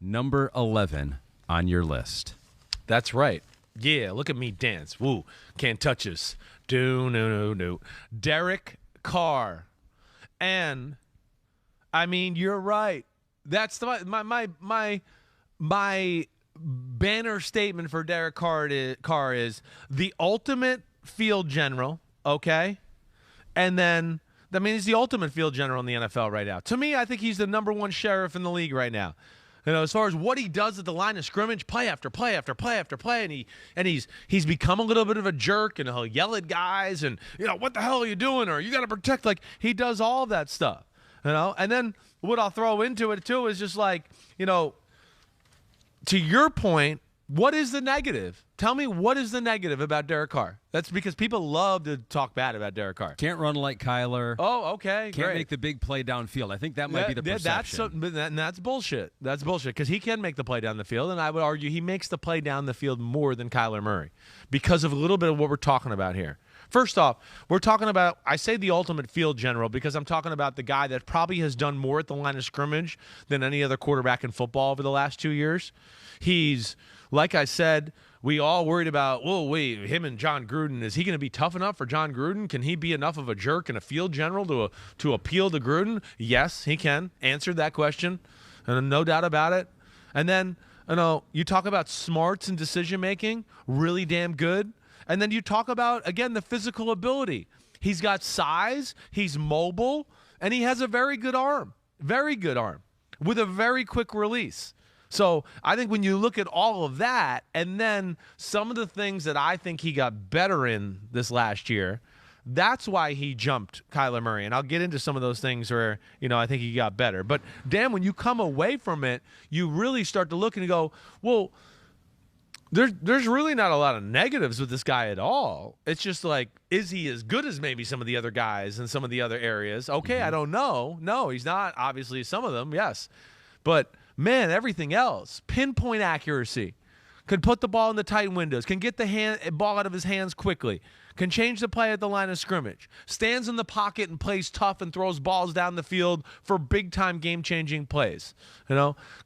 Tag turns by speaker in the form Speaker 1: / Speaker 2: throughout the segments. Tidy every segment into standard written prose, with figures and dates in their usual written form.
Speaker 1: number 11 on your list.
Speaker 2: That's right. Yeah, look at me dance. Woo, can't touch us. No. Derek Carr. And, I mean, you're right. That's my banner statement for Derek Carr is the ultimate field general, okay? And then, I mean, he's the ultimate field general in the NFL right now. To me, I think he's the number one sheriff in the league right now. You know, as far as what he does at the line of scrimmage, play after play after play after play, and he's become a little bit of a jerk, and he'll yell at guys, and what the hell are you doing? Or you got to protect. Like, he does all of that stuff, And then what I'll throw into it too is just like, to your point, what is the negative? Tell me what is the negative about Derek Carr. That's because people love to talk bad about Derek Carr.
Speaker 1: Can't run like Kyler.
Speaker 2: Oh, okay,
Speaker 1: Can't
Speaker 2: great.
Speaker 1: make the big play downfield. I think that might be the perception.
Speaker 2: That's bullshit. That's bullshit because he can make the play down the field, and I would argue he makes the play down the field more than Kyler Murray because of a little bit of what we're talking about here. First off, we're talking about, I say the ultimate field general because I'm talking about the guy that probably has done more at the line of scrimmage than any other quarterback in football over the last 2 years. He's, like I said, we all worried about, him and John Gruden. Is he going to be tough enough for John Gruden? Can he be enough of a jerk and a field general to appeal to Gruden? Yes, he can. Answered that question, and no doubt about it. And then, you talk about smarts and decision-making, really damn good. And then you talk about, again, the physical ability. He's got size, he's mobile, and he has a very good arm with a very quick release. So I think when you look at all of that and then some of the things that I think he got better in this last year, that's why he jumped Kyler Murray. And I'll get into some of those things where, I think he got better. But, Dan, when you come away from it, you really start to look and you go, well, There's really not a lot of negatives with this guy at all. It's just like, is he as good as maybe some of the other guys in some of the other areas? Okay, I don't know. No, he's not. Obviously, some of them, yes. But, man, everything else, pinpoint accuracy, can put the ball in the tight windows, can get the ball out of his hands quickly, can change the play at the line of scrimmage, stands in the pocket and plays tough and throws balls down the field for big-time game-changing plays.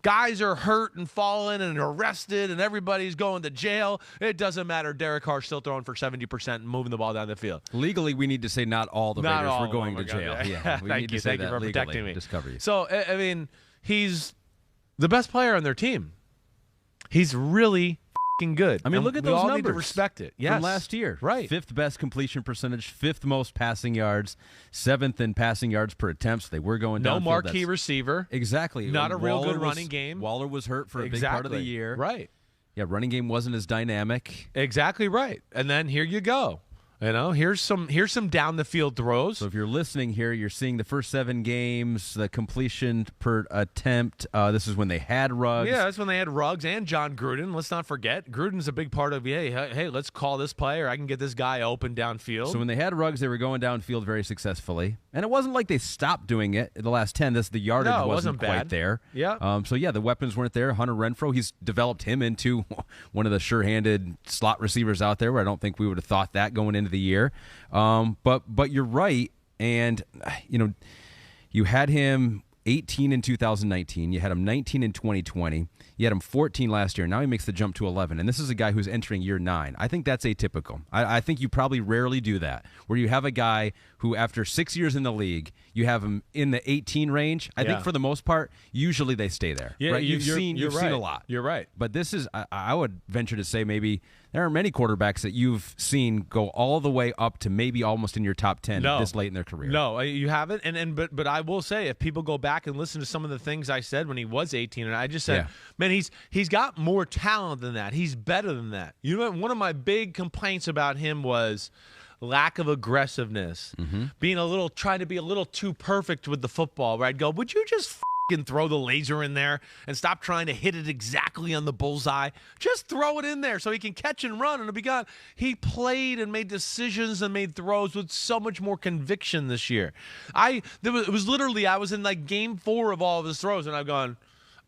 Speaker 2: Guys are hurt and falling and arrested and everybody's going to jail. It doesn't matter. Derek Carr's still throwing for 70% and moving the ball down the field.
Speaker 1: Legally, we need to say not all the Raiders were going to jail. Yeah, we need to say
Speaker 2: Thank you for
Speaker 1: legally.
Speaker 2: protecting me.
Speaker 1: Discover you.
Speaker 2: So, I mean, he's the best player on their team. He's really good.
Speaker 1: I mean, look at those numbers.
Speaker 2: We all need to respect it. Yes.
Speaker 1: From last year.
Speaker 2: Right.
Speaker 1: 5th best completion percentage, 5th most passing yards, 7th in passing yards per attempt. So they were going down.
Speaker 2: No marquee receiver.
Speaker 1: Exactly.
Speaker 2: Not a real good running game.
Speaker 1: Waller was hurt for a big part of the year.
Speaker 2: Right.
Speaker 1: Yeah, running game wasn't as dynamic.
Speaker 2: Exactly right. And then here you go. Here's some down the field throws.
Speaker 1: So if you're listening here, you're seeing the first 7 games, the completion per attempt. This is when they had Ruggs.
Speaker 2: Yeah, that's when they had Ruggs and John Gruden. Let's not forget, Gruden's a big part of, hey, let's call this play or I can get this guy open downfield.
Speaker 1: So when they had Ruggs, they were going downfield very successfully. And it wasn't like they stopped doing it in the last 10. The yardage wasn't quite there.
Speaker 2: Yeah.
Speaker 1: So, the weapons weren't there. Hunter Renfrow, he's developed him into one of the sure-handed slot receivers out there where I don't think we would have thought that going into the year. But you're right. And, you had him 18 in 2019. You had him 19 in 2020. You had him 14 last year. Now he makes the jump to 11. And this is a guy who's entering year 9. I think that's atypical. I think you probably rarely do that, where you have a guy who, after 6 years in the league, you have him in the 18 range. I think for the most part, usually they stay there.
Speaker 2: Yeah,
Speaker 1: right? You've seen a lot.
Speaker 2: You're right.
Speaker 1: But this is, I would venture to say, maybe there are many quarterbacks that you've seen go all the way up to maybe almost in your top 10 this late in their career.
Speaker 2: No, you haven't. But I will say, if people go back and listen to some of the things I said when he was 18, and I just said, man, he's got more talent than that. He's better than that. One of my big complaints about him was lack of aggressiveness, trying to be a little too perfect with the football, where I'd go, would you just and throw the laser in there and stop trying to hit it exactly on the bullseye? Just throw it in there so he can catch and run and it'll be gone. He played and made decisions and made throws with so much more conviction this year. It was literally, I was in like game 4 of all of his throws and I've gone,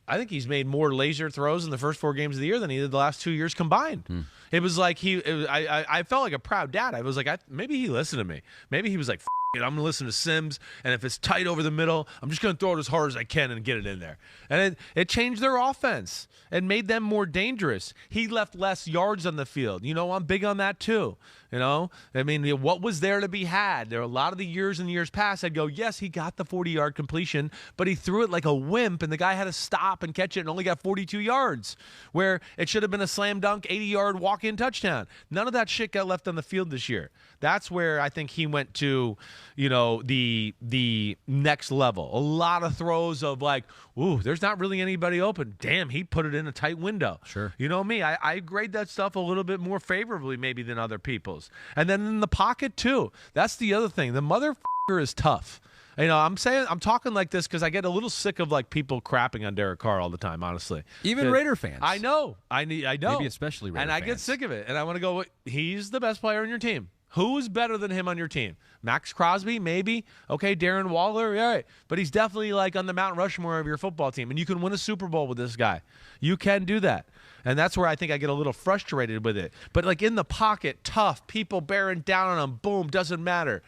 Speaker 2: I think he's made more laser throws in the first 4 games of the year than he did the last 2 years combined. It was like I felt like a proud dad. I was like, maybe he listened to me. Maybe he was like, I'm going to listen to Simms, and if it's tight over the middle, I'm just going to throw it as hard as I can and get it in there. And it changed their offense and made them more dangerous. He left less yards on the field. I'm big on that too. I mean, what was there to be had? There were a lot of the years and years past, I'd go, yes, he got the 40-yard completion, but he threw it like a wimp, and the guy had to stop and catch it and only got 42 yards, where it should have been a slam dunk, 80-yard walk-in touchdown. None of that shit got left on the field this year. That's where I think he went to, the next level. A lot of throws of like, ooh, there's not really anybody open. Damn, he put it in a tight window.
Speaker 1: Sure.
Speaker 2: You know me, I grade that stuff a little bit more favorably maybe than other people's. And then in the pocket too. That's the other thing. The motherfucker is tough. I'm talking like this because I get a little sick of like people crapping on Derek Carr all the time, honestly.
Speaker 1: Even Raider fans.
Speaker 2: I know. Maybe
Speaker 1: especially Raider
Speaker 2: fans. And I get sick of it. And I want to go, he's the best player on your team. Who's better than him on your team? Max Crosby, maybe. Okay, Darren Waller, all right. But he's definitely like on the Mount Rushmore of your football team. And you can win a Super Bowl with this guy. You can do that. And that's where I think I get a little frustrated with it. But like in the pocket, tough, people bearing down on him, boom, doesn't matter.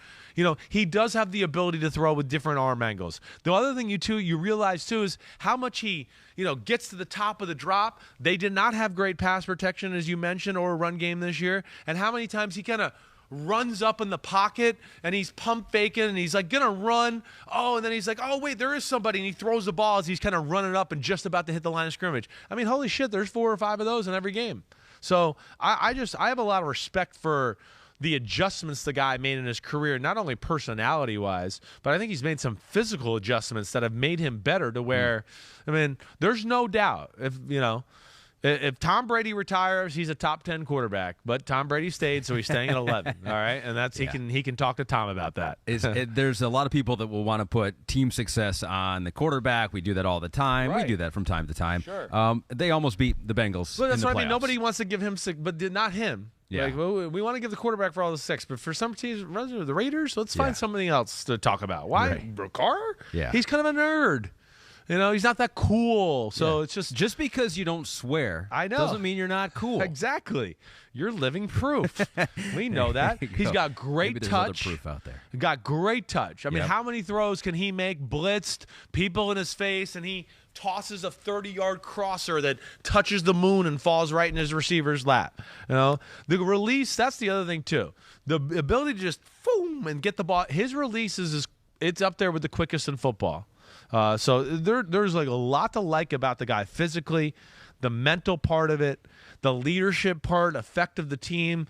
Speaker 2: He does have the ability to throw with different arm angles. The other thing you realize too is how much he, gets to the top of the drop. They did not have great pass protection, as you mentioned, or a run game this year. And how many times he kind of runs up in the pocket and he's pump faking and he's like gonna run. Oh, and then he's like, oh wait, there is somebody, and he throws the ball as he's kind of running up and just about to hit the line of scrimmage. I mean, holy shit, there's 4 or 5 of those in every game. So I have a lot of respect for the adjustments the guy made in his career, not only personality wise, but I think he's made some physical adjustments that have made him better to where, I mean, there's no doubt if Tom Brady retires, he's a top 10 quarterback. But Tom Brady stayed, so he's staying at 11. All right, and that's he can talk to Tom about that.
Speaker 1: There's a lot of people that will want to put team success on the quarterback. We do that all the time.
Speaker 2: Right.
Speaker 1: We do that from time to time.
Speaker 2: Sure.
Speaker 1: They almost beat the Bengals.
Speaker 2: But that's
Speaker 1: in the
Speaker 2: what I mean.
Speaker 1: playoffs.
Speaker 2: Nobody wants to give him but not him.
Speaker 1: Yeah.
Speaker 2: Like, well, we want to give the quarterback for all the 6, but for some teams, the Raiders, let's find something else to talk about. Why?
Speaker 1: Right.
Speaker 2: Carr?
Speaker 1: Yeah.
Speaker 2: He's kind of a nerd. He's not that cool. So it's just
Speaker 1: because you don't swear,
Speaker 2: I know,
Speaker 1: doesn't mean you're not cool.
Speaker 2: Exactly. You're living proof. We know that. He's got great
Speaker 1: Maybe
Speaker 2: touch.
Speaker 1: There's other proof out there.
Speaker 2: Got great touch. I mean, how many throws can he make? Blitzed, people in his face, and he tosses a 30-yard crosser that touches the moon and falls right in his receiver's lap. The release, that's the other thing too. The ability to just boom and get the ball. His releases it's up there with the quickest in football. So there's like a lot to like about the guy physically, the mental part of it, the leadership part, effect of the team.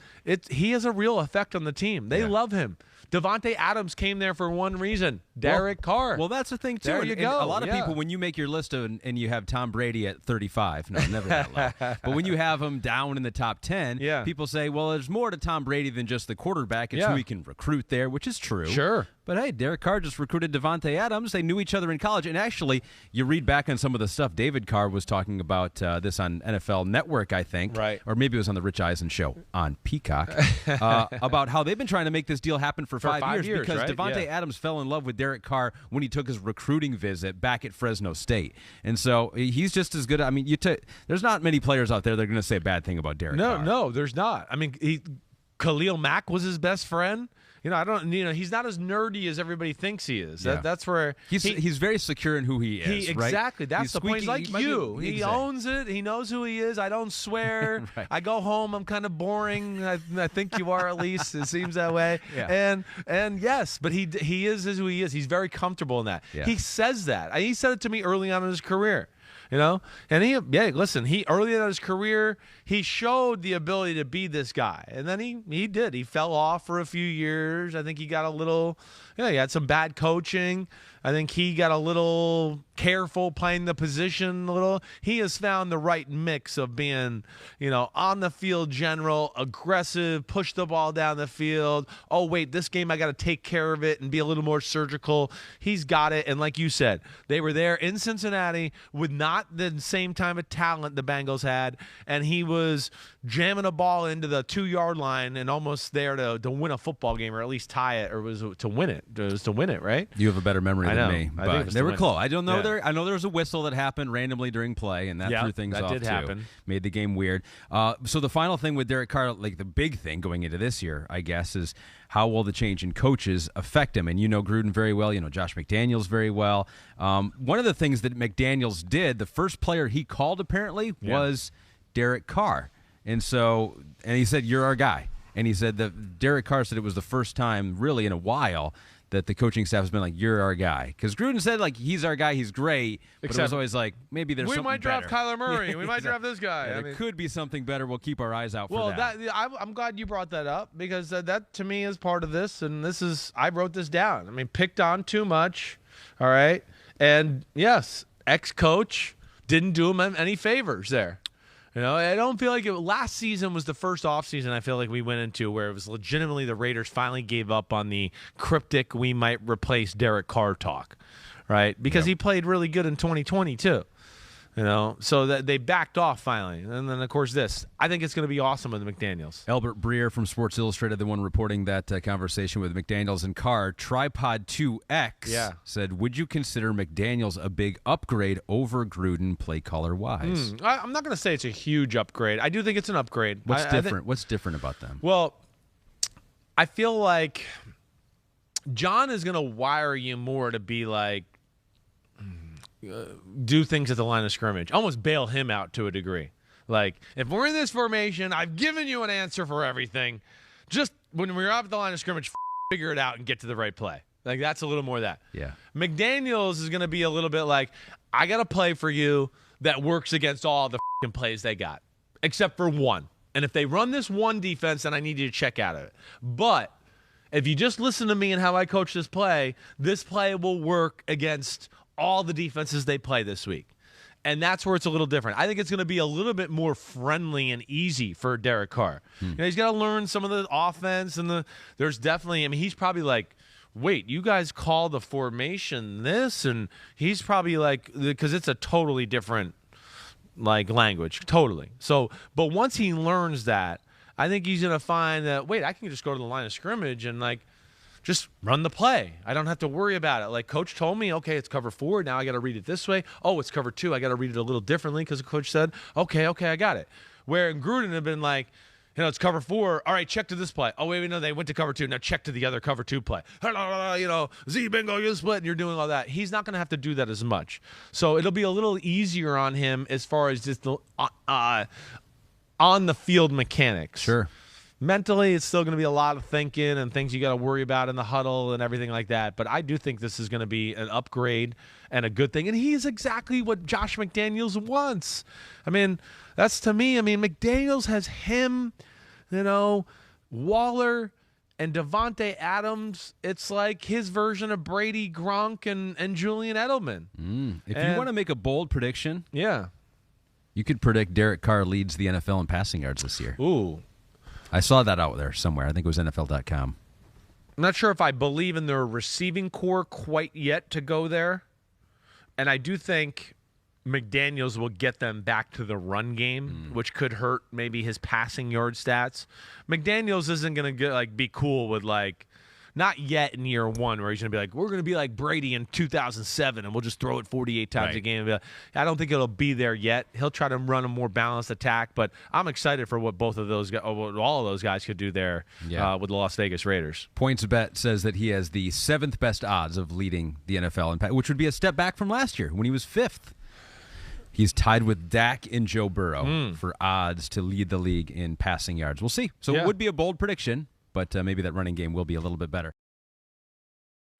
Speaker 2: He has a real effect on the team. They love him. Davante Adams came there for one reason, Derek Carr.
Speaker 1: Well, that's the thing, too.
Speaker 2: There you go.
Speaker 1: A lot of people, when you make your list and you have Tom Brady at 35, no, never that low. But when you have him down in the top 10, people say, well, there's more to Tom Brady than just the quarterback. It's who he can recruit there, which is true.
Speaker 2: Sure.
Speaker 1: But hey, Derek Carr just recruited Davante Adams. They knew each other in college. And actually, you read back on some of the stuff David Carr was talking about this on NFL Network, I think.
Speaker 2: Right.
Speaker 1: Or maybe it was on the Rich Eisen show on Peacock, about how they've been trying to make this deal happen for 5 years because
Speaker 2: right?
Speaker 1: Davante Adams fell in love with Derek Carr when he took his recruiting visit back at Fresno State. And so he's just as good. I mean, there's not many players out there that are going to say a bad thing about Derek Carr.
Speaker 2: No, there's not. I mean, Khalil Mack was his best friend. He's not as nerdy as everybody thinks he is. That's where
Speaker 1: he's very secure in who he is.
Speaker 2: Exactly.
Speaker 1: Right?
Speaker 2: That's
Speaker 1: he's
Speaker 2: the point. He's like you. He owns it. He knows who he is. I don't swear.
Speaker 1: Right.
Speaker 2: I go home. I'm kind of boring. I think you are, at least. It seems that way.
Speaker 1: Yeah.
Speaker 2: And yes, but he is who he is. He's very comfortable in that.
Speaker 1: Yeah.
Speaker 2: He says that. He said it to me early on in his career. And he early in his career, he showed the ability to be this guy. And then he did. He fell off for a few years. I think he got a little, he had some bad coaching. I think he got a little careful playing the position a little. He has found the right mix of being, on the field general, aggressive, push the ball down the field. Oh, wait, this game I got to take care of it and be a little more surgical. He's got it. And like you said, they were there in Cincinnati with not the same time of talent the Bengals had. And he was jamming a ball into the 2-yard line and almost there to win a football game or at least tie it, or was it to win it? It was to win it, right?
Speaker 1: You have a better memory than me.
Speaker 2: I think
Speaker 1: they were close. I don't know. there was a whistle that happened randomly during play, and that threw things off,
Speaker 2: did
Speaker 1: too.
Speaker 2: happen.
Speaker 1: Made the game weird. So the final thing with Derek Carr, like the big thing going into this year, I guess, is how will the change in coaches affect him? And you know Gruden very well. You know Josh McDaniels very well. One of the things that McDaniels did, the first player he called apparently was Derek Carr. And he said, "You're our guy." And he said that Derek Carr said it was the first time really in a while that the coaching staff has been like, "You're our guy." Because Gruden said, like, he's our guy, he's great. But it was always like, maybe there's something better.
Speaker 2: We might draft Kyler Murray. We might draft this guy.
Speaker 1: Yeah, there could be something better. We'll keep our eyes out for that.
Speaker 2: I'm glad you brought that up because that, to me, is part of this. And I wrote this down. I mean, picked on too much. All right. And, yes, ex-coach didn't do him any favors there. You know, I don't feel like last season was the first offseason I feel like we went into where it was legitimately the Raiders finally gave up on the cryptic we might replace Derek Carr talk, right? Because he played really good in 2020 too. You know, so that they backed off finally. And then, of course, I think it's going to be awesome with McDaniels.
Speaker 1: Albert Breer from Sports Illustrated, the one reporting that conversation with McDaniels and Carr, Tripod 2X said, would you consider McDaniels a big upgrade over Gruden play caller-wise?
Speaker 2: I'm not going to say it's a huge upgrade. I do think it's an upgrade.
Speaker 1: What's different? What's different about them?
Speaker 2: Well, I feel like John is going to wire you more to be like, do things at the line of scrimmage, almost bail him out to a degree. Like, if we're in this formation, I've given you an answer for everything. Just when we're up at the line of scrimmage, figure it out and get to the right play. Like, that's a little more of that.
Speaker 1: Yeah.
Speaker 2: McDaniels is going to be a little bit like, I got a play for you that works against all the plays they got, except for one. And if they run this one defense, then I need you to check out of it. But if you just listen to me and how I coach this play will work against all the defenses they play this week. And that's where it's a little different. I think it's going to be a little bit more friendly and easy for Derek Carr. You know, he's got to learn some of the offense, and there's definitely, I mean, he's probably like, wait, you guys call the formation this? And he's probably like, because it's a totally different like language, totally. So, but once he learns that, I think he's going to find that, wait, I can just go to the line of scrimmage and like, just run the play. I don't have to worry about it. Like, coach told me, okay, it's cover 4. Now I got to read it this way. Oh, it's cover 2. I got to read it a little differently because the coach said, okay, I got it. Where Gruden had been like, you know, it's cover 4. All right, check to this play. Oh, wait, no, they went to cover 2. Now check to the other cover 2 play. You know, Z bingo, you split, and you're doing all that. He's not going to have to do that as much. So it'll be a little easier on him as far as just the on the field mechanics.
Speaker 1: Sure.
Speaker 2: Mentally, it's still going to be a lot of thinking and things you got to worry about in the huddle and everything like that. But I do think this is going to be an upgrade and a good thing. And he's exactly what Josh McDaniels wants. I mean, that's to me. I mean, McDaniels has him, you know, Waller and Davante Adams. It's like his version of Brady, Gronk, and Julian Edelman.
Speaker 1: If you want to make a bold prediction, you could predict Derek Carr leads the NFL in passing yards this year.
Speaker 2: Ooh.
Speaker 1: I saw that out there somewhere. I think it was NFL.com.
Speaker 2: I'm not sure if I believe in their receiving core quite yet to go there. And I do think McDaniels will get them back to the run game, which could hurt maybe his passing yard stats. McDaniels isn't going to be cool with like, not yet in year one where he's going to be like, we're going to be like Brady in 2007 and we'll just throw it 48 times a game. I don't think it'll be there yet. He'll try to run a more balanced attack, but I'm excited for what both of those guys, all of those guys could do there with the Las Vegas Raiders.
Speaker 1: PointsBet says that he has the 7th best odds of leading the NFL, which would be a step back from last year when he was 5th. He's tied with Dak and Joe Burrow for odds to lead the league in passing yards. We'll see. So it would be a bold prediction, but maybe that running game will be a little bit better.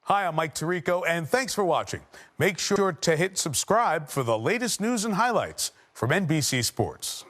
Speaker 3: Hi, I'm Mike Tirico, and thanks for watching. Make sure to hit subscribe for the latest news and highlights from NBC Sports.